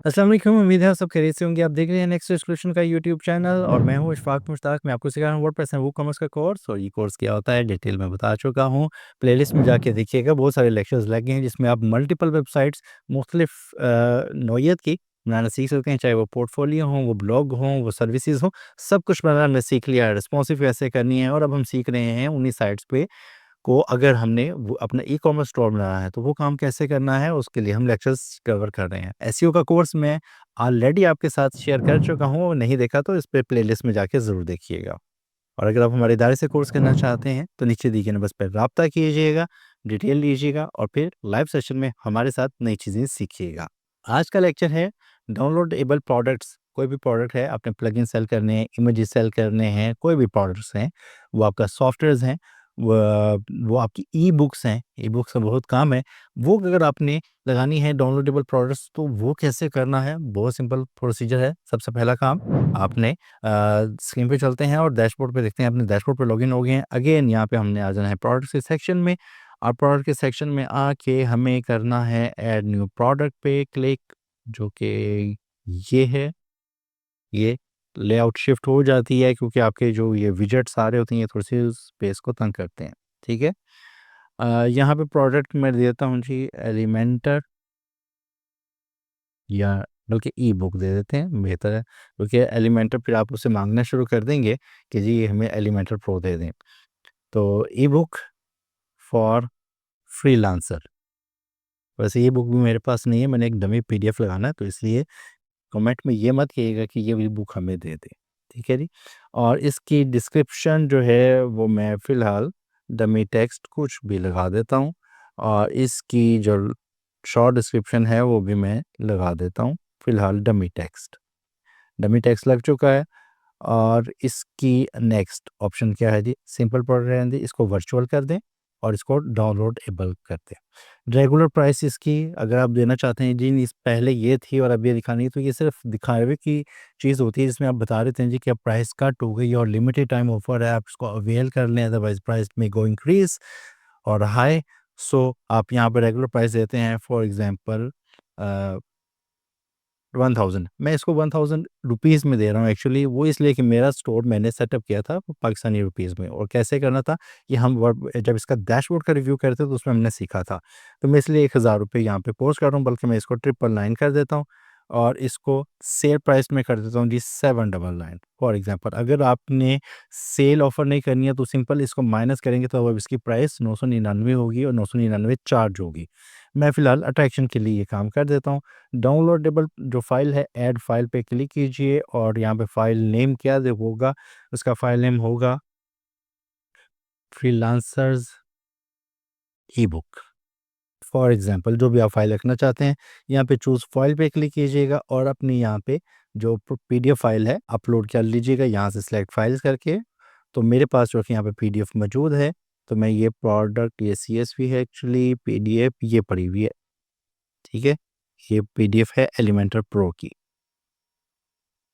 अस्सलाम वालेकुम, उम्मीद है आप सब खैरियत से होंगे। आप देख रहे हैं नेक्स्ट सॉल्यूशन का यूट्यूब चैनल और मैं हूं इशफाक मुश्ताक। मैं आपको सिखा रहा हूं वर्डप्रेस एंड वूकॉमर्स का कोर्स, और ये कोर्स क्या होता है डिटेल में बता चुका हूं। प्लेलिस्ट में जाके देखिएगा, बहुत सारे लेक्चर्स लगे हैं जिसमें आप मल्टीपल वेबसाइट्स मुख्तलिफ नौइयत की बनाना सीख सकते हैं, चाहे वो पोर्टफोलियो हों, वो ब्लॉग हों, वो सर्विसेज हों। सब कुछ बनाना सीख लिया है, रिस्पॉन्सिव कैसे करनी है, और अब हम सीख रहे हैं उन्हीं साइट्स पे को अगर हमने वो अपना ई-कॉमर्स स्टोर बनाना है तो वो काम कैसे करना है, उसके लिए हम लेक्चर्स कवर कर रहे हैं। एसईओ का कोर्स मैं ऑलरेडी आपके साथ शेयर कर चुका हूँ, और नहीं देखा तो इस पे प्लेलिस्ट में जाके ज़रूर देखिएगा। और अगर आप हमारे इदारे से कोर्स करना चाहते हैं तो नीचे दिए गए नंबर्स पर राब्ता कीजिएगा, डिटेल लीजिएगा और फिर लाइव सेशन में हमारे साथ नई चीज़ें सीखिएगा। आज का लेक्चर है डाउनलोडेबल प्रोडक्ट्स। कोई भी प्रोडक्ट है, आपने प्लगइन सेल करने हैं, इमेजेस सेल करने हैं, कोई भी प्रोडक्ट्स हैं, वो आपका सॉफ्टवेयर्स हैं, वो आपकी ई बुक्स हैं, ई बुक्स का बहुत काम है। वो अगर आपने लगानी है डाउनलोडेबल प्रोडक्ट्स, तो वो कैसे करना है, बहुत सिंपल प्रोसीजर है। सबसे पहला काम, आपने स्क्रीन पे चलते हैं और डैशबोर्ड पे देखते हैं, अपने डैशबोर्ड पे लॉगिन हो गए हैं। अगेन यहाँ पे हमने आ जाना है प्रोडक्ट्स के सेक्शन में, और प्रोडक्ट के सेक्शन में आके हमें करना है ऐड न्यू प्रोडक्ट पे क्लिक, जो कि ये है। ये लेआउट शिफ्ट हो जाती है क्योंकि आपके जो ये विजेट्स आ रहे होते हैं, ये थोड़ी सी स्पेस को तंग करते हैं। ठीक है। यहाँ पे प्रोडक्ट मैं देता हूँ जी एलिमेंटर, या बल्कि ई बुक दे देते हैं, बेहतर है, क्योंकि एलिमेंटर फिर आप उससे मांगना शुरू कर देंगे कि जी हमें एलिमेंटर प्रो दे दें। तो ई बुक फॉर फ्रीलांसर। वैसे ये बुक भी मेरे पास नहीं है, मैंने एक डमी पीडीएफ लगाना है, तो इसलिए कमेंट में ये मत कहिएगा कि ये वाली बुक हमें दे दें। ठीक है जी। और इसकी डिस्क्रिप्शन जो है वो मैं फ़िलहाल डमी टेक्स्ट कुछ भी लगा देता हूँ, और इसकी जो शॉर्ट डिस्क्रिप्शन है वो भी मैं लगा देता हूँ, फ़िलहाल डमी टेक्स्ट लग चुका है। और इसकी नेक्स्ट ऑप्शन क्या है जी, सिंपल प्रोडक्ट रहने दें, इसको वर्चुअल कर दें और इसको डाउनलोडेबल कर दें। रेगुलर प्राइस इसकी अगर आप देना चाहते हैं जी, इस पहले ये थी और अब ये दिखानी है, तो ये सिर्फ दिखावे की चीज़ होती है, जिसमें आप बता देते हैं जी कि अब प्राइस कट हो गई और लिमिटेड टाइम ऑफर है, आप इसको अवेल कर लें, अदरवाइज प्राइस में गो इंक्रीज और हाई। सो आप यहाँ पे रेगुलर प्राइस देते हैं, फॉर एग्जांपल 1000। मैं इसको 1000 रुपीज़ में दे रहा हूँ एक्चुअली, वो इसलिए कि मेरा स्टोर मैंने सेटअप किया था वो पाकिस्तानी रुपीज़ में, और कैसे करना था ये हम जब इसका डैशबोर्ड का रिव्यू करते तो उसमें हमने सीखा था। तो मैं इसलिए 1000 रुपये यहाँ पे पोस्ट कर रहा हूँ, बल्कि मैं इसको 999 कर देता हूँ, और इसको सेल प्राइस में कर देता हूँ जी 799। फॉर एग्जांपल अगर आपने सेल ऑफर नहीं करनी है तो सिंपल इसको माइनस करेंगे, तो अब इसकी प्राइस 999 होगी और 999 चार्ज होगी। मैं फ़िलहाल अट्रैक्शन के लिए ये काम कर देता हूँ। डाउनलोडेबल जो फ़ाइल है, ऐड फ़ाइल पे क्लिक कीजिए, और यहाँ पे फ़ाइल नेम क्या दे होगा, उसका फ़ाइल नेम होगा freelancers E book. For example जो भी आप फ़ाइल रखना चाहते हैं, यहाँ पे चूज़ फ़ाइल पे क्लिक कीजिएगा, और अपनी यहाँ पे जो पीडीएफ फ़ाइल है अपलोड कर लीजिएगा यहाँ से सिलेक्ट फ़ाइल्स करके। तो मेरे पास जो कि यहाँ पे पीडीएफ मौजूद है, तो मैं ये प्रोडक्ट, ये सीएसवी है एक्चुअली, पीडीएफ ये पड़ी हुई है। ठीक है। ये पीडीएफ है एलिमेंटर प्रो की।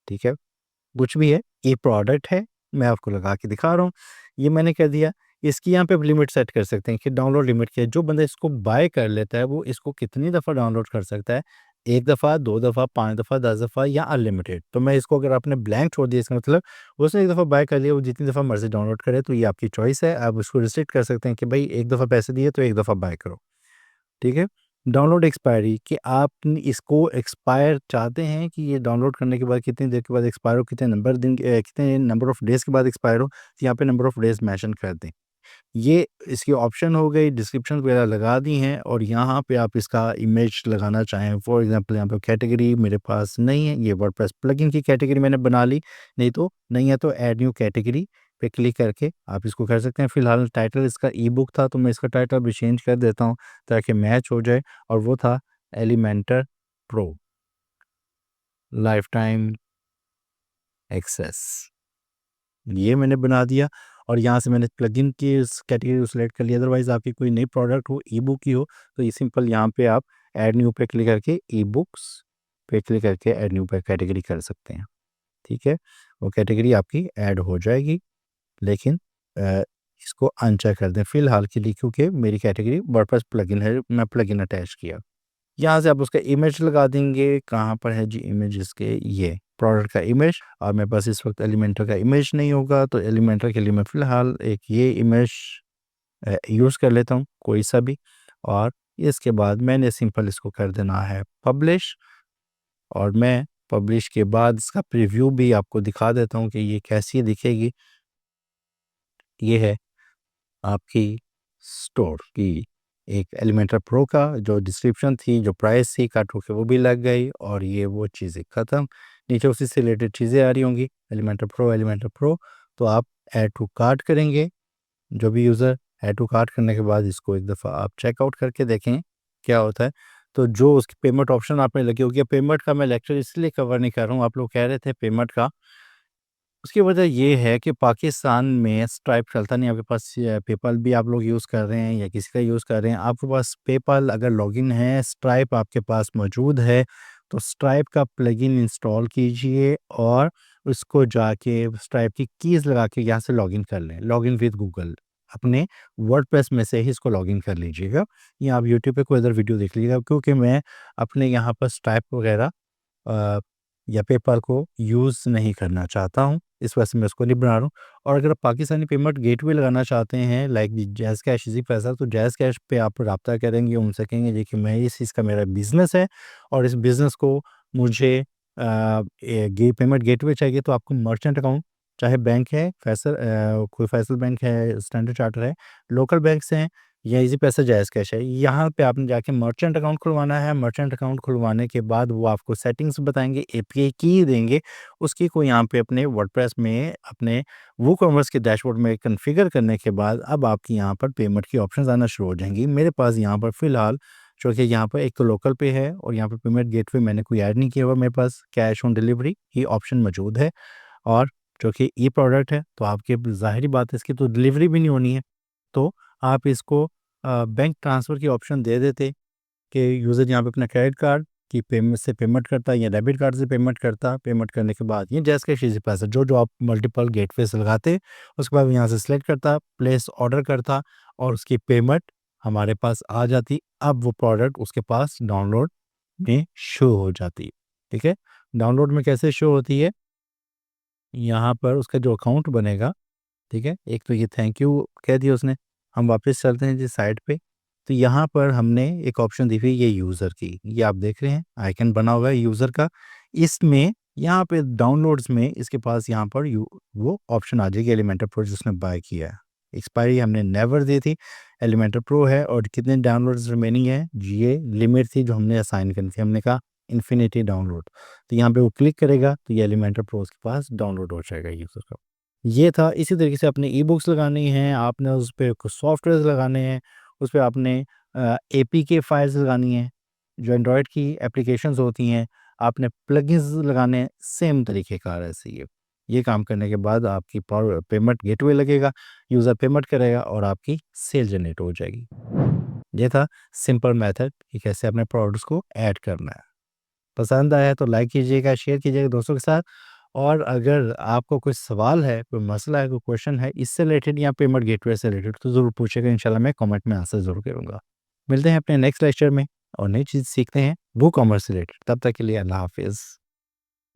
ठीक है। कुछ भी है, ये प्रोडक्ट है, मैं आपको लगा के दिखा रहा हूँ। ये मैंने कर दिया। इसकी यहाँ पे आप लिमिट सेट कर सकते हैं कि डाउनलोड लिमिट क्या है। जो बंदा इसको बाय कर लेता है वो इसको कितनी दफ़ा डाउनलोड कर सकता है, 1 दफ़ा, 2 दफ़ा, 5 दफ़ा, 10 दफ़ा या अनलिमिटेड। तो मैं इसको, अगर आपने ब्लैंक छोड़ दिया, इसका मतलब उसने 1 दफ़ा बाय कर लिया, वो जितनी दफ़ा मर्ज़ी डाउनलोड करे, तो ये आपकी चॉइस है। आप उसको रिस्ट्रिक्ट कर सकते हैं कि भाई 1 दफ़ा पैसे दिए तो 1 दफ़ा बाय करो। ठीक है। डाउनलोड एक्सपायरी, कि आप इसको एक्सपायर चाहते हैं कि ये डाउनलोड करने के बाद कितनी देर के बाद एक्सपायर हो, कितने नंबर ऑफ डेज़ के बाद एक्सपायर हो, तो यहाँ पे नंबर ऑफ डेज़ मेंशन कर दें। ये इसकी ऑप्शन हो गई, डिस्क्रिप्शन वगैरह लगा दी हैं, और यहाँ पे आप इसका इमेज लगाना चाहें, फॉर एग्जांपल यहाँ पे कैटेगरी मेरे पास नहीं है, ये वर्डप्रेस प्लगइन की कैटेगरी मैंने बना ली, नहीं है तो ऐड न्यू कैटेगरी पे क्लिक करके आप इसको कर सकते हैं। फिलहाल टाइटल इसका ई बुक था, तो मैं इसका टाइटल भी चेंज कर देता हूँ ताकि मैच हो जाए, और वो था Elementor pro lifetime access. ये मैंने बना दिया, और यहाँ से मैंने प्लगइन की इस कैटेगरी को सिलेक्ट कर लिया। अदरवाइज़ आपकी कोई नई प्रोडक्ट हो, ई बुक की हो, तो ये सिंपल यहाँ पे आप ऐड न्यू पे क्लिक करके ई बुक्स पे क्लिक करके ऐड न्यू पे कैटेगरी कर सकते हैं। ठीक है। वो कैटेगरी आपकी ऐड हो जाएगी, लेकिन अ, इसको अनचेक कर दें फ़िलहाल के लिए, क्योंकि मेरी कैटेगरी वर्डप्रेस प्लगइन है, मैं प्लगइन अटैच किया। यहाँ से आप उसका इमेज लगा देंगे। कहाँ पर है जी इमेज इसके, ये प्रोडक्ट का इमेज, और मेरे पास इस वक्त एलिमेंटर का इमेज नहीं होगा, तो एलिमेंटर के लिए मैं फ़िलहाल एक ये इमेज यूज़ कर लेता हूँ, कोई सा भी। और इसके बाद मैंने सिंपल इसको कर देना है पब्लिश, और मैं पब्लिश के बाद इसका प्रीव्यू भी आपको दिखा देता हूँ कि ये कैसी दिखेगी। ये है आपकी स्टोर की एक एलिमेंटर प्रो का जो डिस्क्रिप्शन थी, जो प्राइस थी, काट के वो भी लग गई, और ये वो चीज़ें ख़त्म। नीचे उसी से रिलेटेड चीज़ें आ रही होंगी, एलिमेंटर प्रो, एलिमेंटर प्रो। तो आप ऐड टू कार्ट करेंगे, जो भी यूज़र ऐड टू कार्ट करने के बाद इसको एक दफ़ा आप चेकआउट करके देखें क्या होता है। तो जो उसकी पेमेंट ऑप्शन आप में लगी होगी, पेमेंट का मैं लेक्चर इसलिए कवर नहीं कर रहा हूँ, आप लोग कह रहे थे पेमेंट का, उसकी वजह ये है कि पाकिस्तान में स्ट्राइप चलता नहीं। आपके पास पेपल भी आप लोग यूज़ कर रहे हैं या किसी का यूज़ कर रहे हैं, आपके पास पेपल अगर लॉगिन है, स्ट्राइप आपके पास मौजूद है, तो स्ट्राइप का प्लगइन इंस्टॉल कीजिए और उसको जाके स्ट्राइप की कीज़ लगा के यहाँ से लॉगिन कर लें। लॉगिन विद गूगल, अपने वर्डप्रेस में से ही इसको लॉगिन कर लीजिएगा, या आप यूट्यूब पे कोई अदर वीडियो देख लीजिएगा, क्योंकि मैं अपने यहाँ पर स्ट्राइप वगैरह अ, या पेपाल को यूज़ नहीं करना चाहता हूँ, इस वजह से मैं उसको नहीं बना रहा हूँ। और अगर आप पाकिस्तानी पेमेंट गेटवे लगाना चाहते हैं लाइक जैज़ कैश, इज़ी पैसा, तो जैज़ कैश पे आप राब्ता करेंगे, उनसे कहेंगे देखिए मैं इस चीज़ का मेरा बिज़नेस है और इस बिज़नेस को मुझे पेमेंट गेटवे चाहिए, तो आपको मर्चेंट अकाउंट, चाहे बैंक है फैसल, कोई फैसल बैंक है, स्टैंडर्ड चार्टर है, लोकल बैंक्स हैं, या इज़ी पैसा, जायज़ कैश है, यहाँ पे आपने जाके मर्चेंट अकाउंट खुलवाना है। मर्चेंट अकाउंट खुलवाने के बाद वो आपको सेटिंग्स बताएँगे, एपीआई की देंगे, उसकी को यहाँ पे अपने वर्डप्रेस में, अपने वूकॉमर्स के डैशबोर्ड में कॉन्फ़िगर करने के बाद अब आपकी यहाँ पर पेमेंट की ऑप्शंस आना शुरू हो जाएँगी। मेरे पास यहाँ पर फ़िलहाल चूँकि यहाँ पर एक तो लोकल पे है और यहाँ पे पेमेंट गेटवे मैंने कोई ऐड नहीं किया हुआ, मेरे पास कैश ऑन डिलीवरी ही ऑप्शन मौजूद है, और चूँकि ई प्रोडक्ट है तो आपकी ज़ाहिर-सी बात है इसकी तो डिलीवरी भी नहीं होनी है। तो आप इसको बैंक ट्रांसफ़र की ऑप्शन दे देते कि यूज़र यहाँ पे अपना क्रेडिट कार्ड की पेमेंट से पेमेंट करता है या डेबिट कार्ड से पेमेंट करता, पेमेंट करने के बाद ये जैज़ कैश, इज़ी पैसा, जो आप मल्टीपल गेटवे से लगाते, उसके बाद यहाँ से सेलेक्ट करता, प्लेस ऑर्डर करता, और उसकी पेमेंट हमारे पास आ जाती। अब वो प्रोडक्ट उसके पास डाउनलोड में शो हो जाती है, ठीक है? डाउनलोड में कैसे शो होती है? यहाँ पर उसका जो अकाउंट बनेगा, ठीक है? एक तो ये थैंक यू कह दिया उसने। हम वापस चलते हैं जी साइड पे। तो यहाँ पर हमने एक ऑप्शन दी हुई है ये यूज़र की। ये आप देख रहे हैं आइकन बना हुआ है यूज़र का। इसमें यहाँ पे डाउनलोड्स में इसके पास यहाँ पर यू वो ऑप्शन आ जाएगी एलिमेंटर प्रो जिसने बाय किया है। एक्सपायरी हमने नेवर दी थी, एलिमेंटर प्रो है, और कितने डाउनलोड्स रिमेनिंग है, ये लिमिट थी जो हमने असाइन करी थी। हमने कहा इन्फिनिटी डाउनलोड। तो यहाँ पे वो क्लिक करेगा तो ये एलिमेंटर प्रो उसके पास डाउनलोड हो जाएगा यूज़र का। ये था। इसी तरीके से आपने ई-बुक्स लगानी हैं, आपने उस पे कुछ सॉफ्टवेयर्स लगाने हैं, उस पे आपने एपीके फाइल्स लगानी हैं, जो एंड्रॉयड की एप्लीकेशंस होती हैं, आपने प्लगइन्स लगाने हैं, सेम तरीक़ेकार है ऐसे ये काम करने के बाद आपकी पेमेंट गेटवे लगेगा, यूज़र पेमेंट करेगा और आपकी सेल जनरेट हो जाएगी। ये था सिंपल मेथड कि कैसे अपने प्रोडक्ट्स को ऐड करना है। पसंद आया तो लाइक कीजिएगा, शेयर कीजिएगा दोस्तों के साथ, और अगर आपको कोई सवाल है, कोई मसला है, कोई क्वेश्चन है इससे रिलेटेड या पेमेंट गेटवे से रिलेटेड, तो ज़रूर पूछिएगा, इंशाल्लाह मैं कमेंट में आंसर ज़रूर करूँगा। मिलते हैं अपने नेक्स्ट लेक्चर में और नई चीज़ सीखते हैं वो कॉमर्स से रिलेटेड। तब तक के लिए अल्लाह हाफ़िज़।